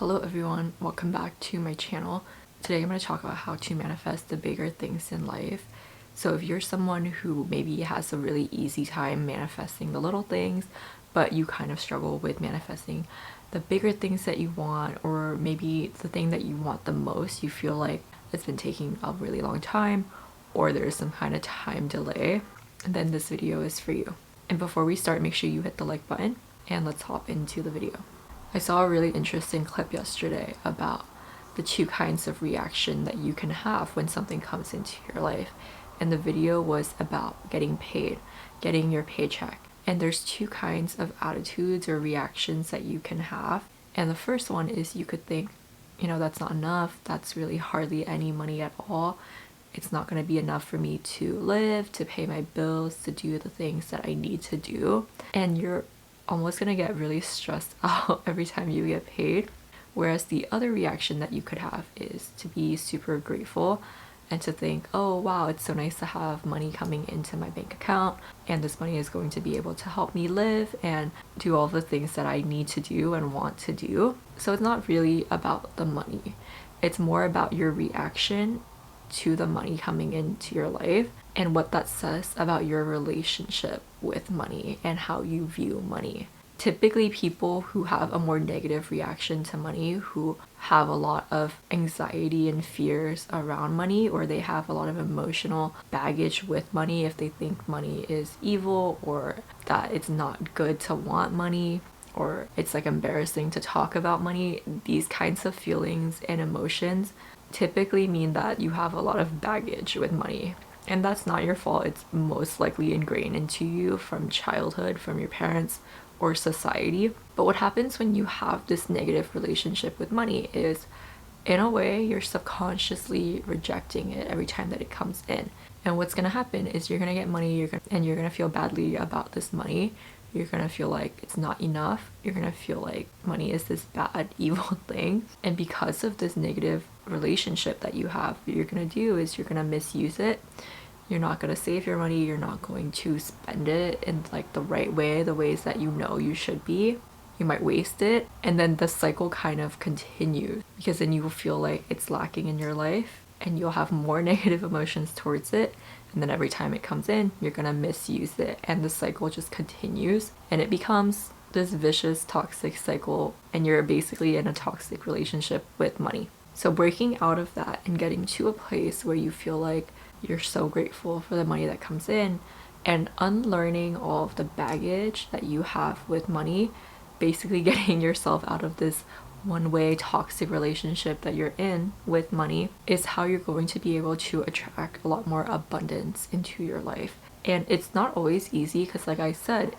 Hello everyone, welcome back to my channel. Today I'm going to talk about how to manifest the bigger things in life. So if you're someone who maybe has a really easy time manifesting the little things, but you kind of struggle with manifesting the bigger things that you want, or maybe the thing that you want the most, you feel like it's been taking a really long time, or there's some kind of time delay, then this video is for you. And before we start, make sure you hit the like button and let's hop into the video. I saw a really interesting clip yesterday about the two kinds of reaction that you can have when something comes into your life. And the video was about getting paid, getting your paycheck. And there's two kinds of attitudes or reactions that you can have. And the first one is you could think, that's not enough. That's really hardly any money at all. It's not going to be enough for me to live, to pay my bills, to do the things that I need to do. And you're almost gonna get really stressed out every time you get paid. Whereas the other reaction that you could have is to be super grateful and to think, oh wow, it's so nice to have money coming into my bank account, and this money is going to be able to help me live and do all the things that I need to do and want to do. So it's not really about the money, it's more about your reaction to the money coming into your life and what that says about your relationship with money and how you view money. Typically, people who have a more negative reaction to money, who have a lot of anxiety and fears around money, or they have a lot of emotional baggage with money, if they think money is evil or that it's not good to want money, or it's like embarrassing to talk about money, these kinds of feelings and emotions typically mean that you have a lot of baggage with money. And that's not your fault. It's most likely ingrained into you from childhood, from your parents or society. But what happens when you have this negative relationship with money is, in a way, you're subconsciously rejecting it every time that it comes in. And what's going to happen is you're going to get money, you're going to feel badly about this money. You're going to feel like it's not enough. You're going to feel like money is this bad, evil thing. And because of this negative relationship that you have, what you're going to do is you're going to misuse it. You're not going to save your money. You're not going to spend it in like the right way, the ways that you know you should be. You might waste it. And then the cycle kind of continues, because then you will feel like it's lacking in your life and you'll have more negative emotions towards it. And then every time it comes in, you're gonna misuse it, and the cycle just continues, and it becomes this vicious toxic cycle, and you're basically in a toxic relationship with money. So breaking out of that and getting to a place where you feel like you're so grateful for the money that comes in, and unlearning all of the baggage that you have with money, basically getting yourself out of this one-way toxic relationship that you're in with money, is how you're going to be able to attract a lot more abundance into your life. And it's not always easy, because like I said,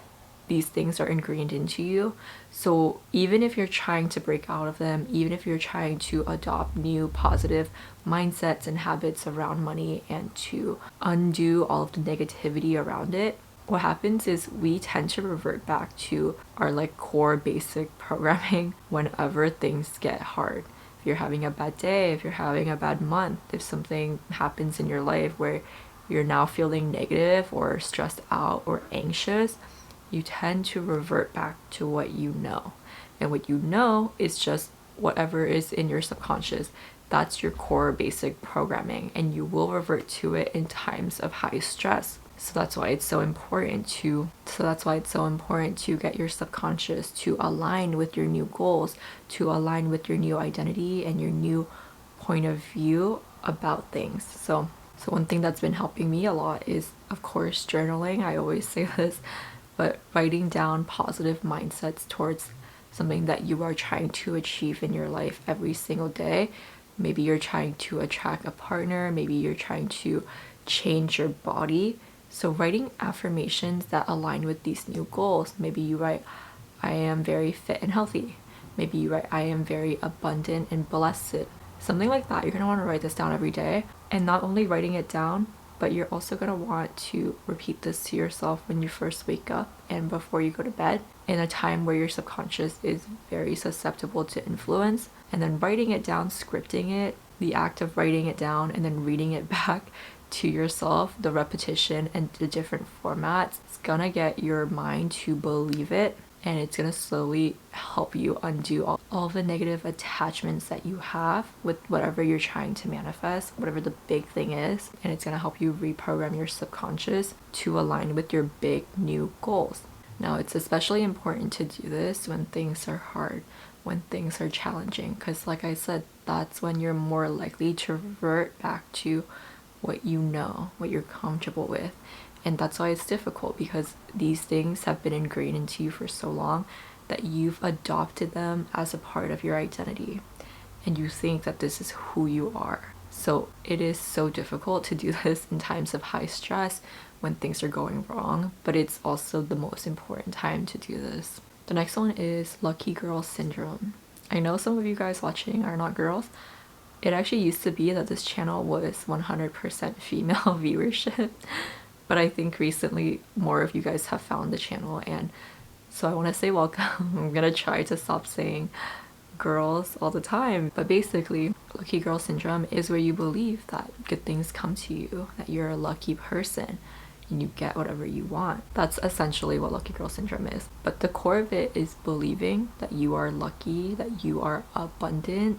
these things are ingrained into you. So even if you're trying to break out of them, even if you're trying to adopt new positive mindsets and habits around money and to undo all of the negativity around it, what happens is we tend to revert back to our like core basic programming whenever things get hard. If you're having a bad day, if you're having a bad month, if something happens in your life where you're now feeling negative or stressed out or anxious, you tend to revert back to what you know. And what you know is just whatever is in your subconscious. That's your core basic programming, and you will revert to it in times of high stress. So that's why it's so important to get your subconscious to align with your new goals, to align with your new identity and your new point of view about things. So one thing that's been helping me a lot is, of course, journaling. I always say this, but writing down positive mindsets towards something that you are trying to achieve in your life every single day. Maybe you're trying to attract a partner, maybe you're trying to change your body. So writing affirmations that align with these new goals. Maybe you write, I am very fit and healthy. Maybe you write, I am very abundant and blessed. Something like that. You're going to want to write this down every day. And not only writing it down, but you're also going to want to repeat this to yourself when you first wake up and before you go to bed, in a time where your subconscious is very susceptible to influence. And then writing it down, scripting it, the act of writing it down and then reading it back to yourself, the repetition and the different formats, it's gonna get your mind to believe it and it's gonna slowly help you undo all the negative attachments that you have with whatever you're trying to manifest, whatever the big thing is, and it's gonna help you reprogram your subconscious to align with your big new goals. Now, it's especially important to do this when things are hard, when things are challenging, because like I said, that's when you're more likely to revert back to what you know, what you're comfortable with. And that's why it's difficult, because these things have been ingrained into you for so long that you've adopted them as a part of your identity. And you think that this is who you are. So it is so difficult to do this in times of high stress when things are going wrong, but it's also the most important time to do this. The next one is lucky girl syndrome. I know some of you guys watching are not girls. It actually used to be that this channel was 100% female viewership, but I think recently more of you guys have found the channel, and so I want to say welcome. I'm gonna try to stop saying girls all the time, but basically lucky girl syndrome is where you believe that good things come to you, that you're a lucky person and you get whatever you want. That's essentially what lucky girl syndrome is, but the core of it is believing that you are lucky, that you are abundant,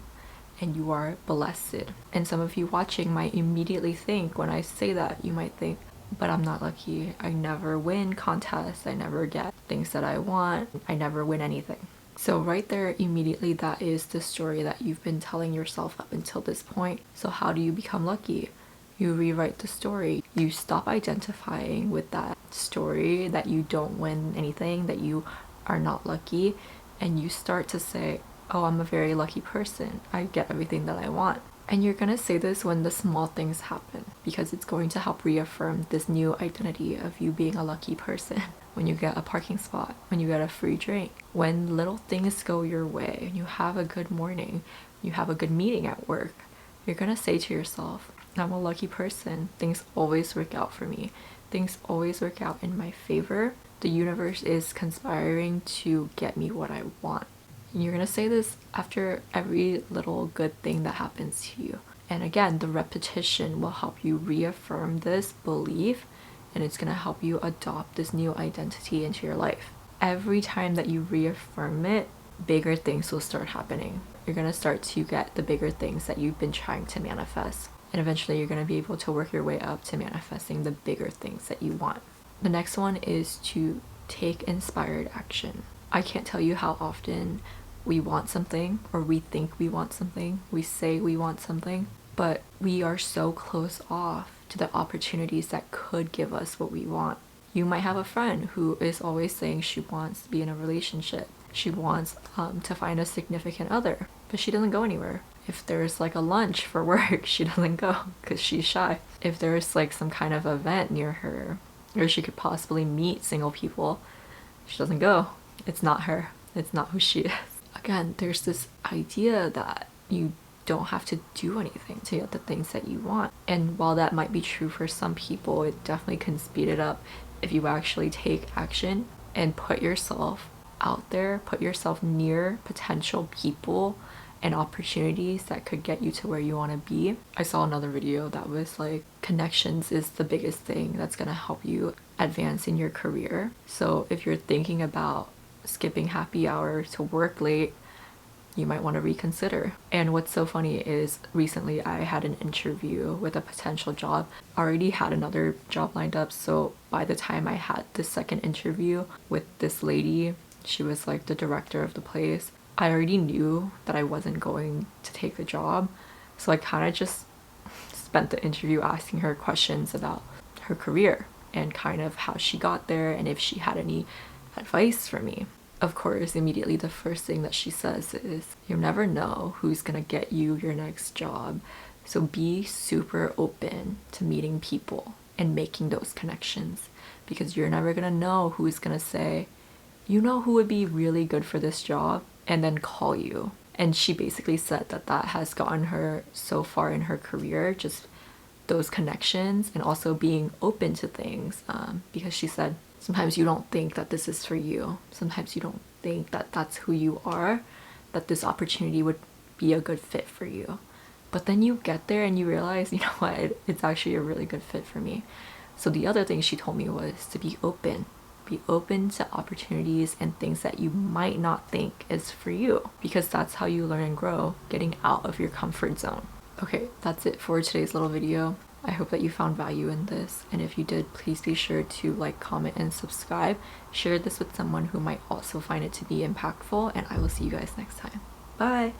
and you are blessed. And some of you watching might immediately think, when I say that, you might think, but I'm not lucky. I never win contests. I never get things that I want. I never win anything. So right there, immediately, that is the story that you've been telling yourself up until this point. So how do you become lucky? You rewrite the story. You stop identifying with that story that you don't win anything, that you are not lucky, and you start to say, oh, I'm a very lucky person. I get everything that I want. And you're gonna say this when the small things happen, because it's going to help reaffirm this new identity of you being a lucky person. When you get a parking spot, when you get a free drink, when little things go your way, you have a good morning, you have a good meeting at work, you're gonna say to yourself, I'm a lucky person. Things always work out for me. Things always work out in my favor. The universe is conspiring to get me what I want. And you're gonna say this after every little good thing that happens to you. And again, the repetition will help you reaffirm this belief, and it's gonna help you adopt this new identity into your life. Every time that you reaffirm it, bigger things will start happening. You're gonna start to get the bigger things that you've been trying to manifest. And eventually you're gonna be able to work your way up to manifesting the bigger things that you want. The next one is to take inspired action. I can't tell you how often we want something, or we think we want something, we say we want something, but we are so close off to the opportunities that could give us what we want. You might have a friend who is always saying she wants to be in a relationship. She wants to find a significant other, but she doesn't go anywhere. If there's like a lunch for work, she doesn't go because she's shy. If there's like some kind of event near her, or she could possibly meet single people, she doesn't go. It's not her. It's not who she is. Again, there's this idea that you don't have to do anything to get the things that you want. And while that might be true for some people, it definitely can speed it up if you actually take action and put yourself out there, put yourself near potential people and opportunities that could get you to where you want to be. I saw another video that was like, connections is the biggest thing that's going to help you advance in your career. So if you're thinking about skipping happy hour to work late, you might want to reconsider. And what's so funny is recently I had an interview with a potential job. I already had another job lined up, so by the time I had the second interview with this lady, she was like the director of the place, I already knew that I wasn't going to take the job. So I kind of just spent the interview asking her questions about her career and kind of how she got there and if she had any advice for me. Of course, immediately the first thing that she says is, you never know who's gonna get you your next job, so be super open to meeting people and making those connections, because you're never gonna know who's gonna say, you know who would be really good for this job, and then call you. And she basically said that that has gotten her so far in her career, just those connections and also being open to things, because she said, sometimes you don't think that this is for you. Sometimes you don't think that that's who you are, that this opportunity would be a good fit for you. But then you get there and you realize, you know what, it's actually a really good fit for me. So the other thing she told me was to be open. Be open to opportunities and things that you might not think is for you, because that's how you learn and grow, getting out of your comfort zone. Okay, that's it for today's little video. I hope that you found value in this, and if you did, please be sure to like, comment, and subscribe. Share this with someone who might also find it to be impactful, and I will see you guys next time. Bye!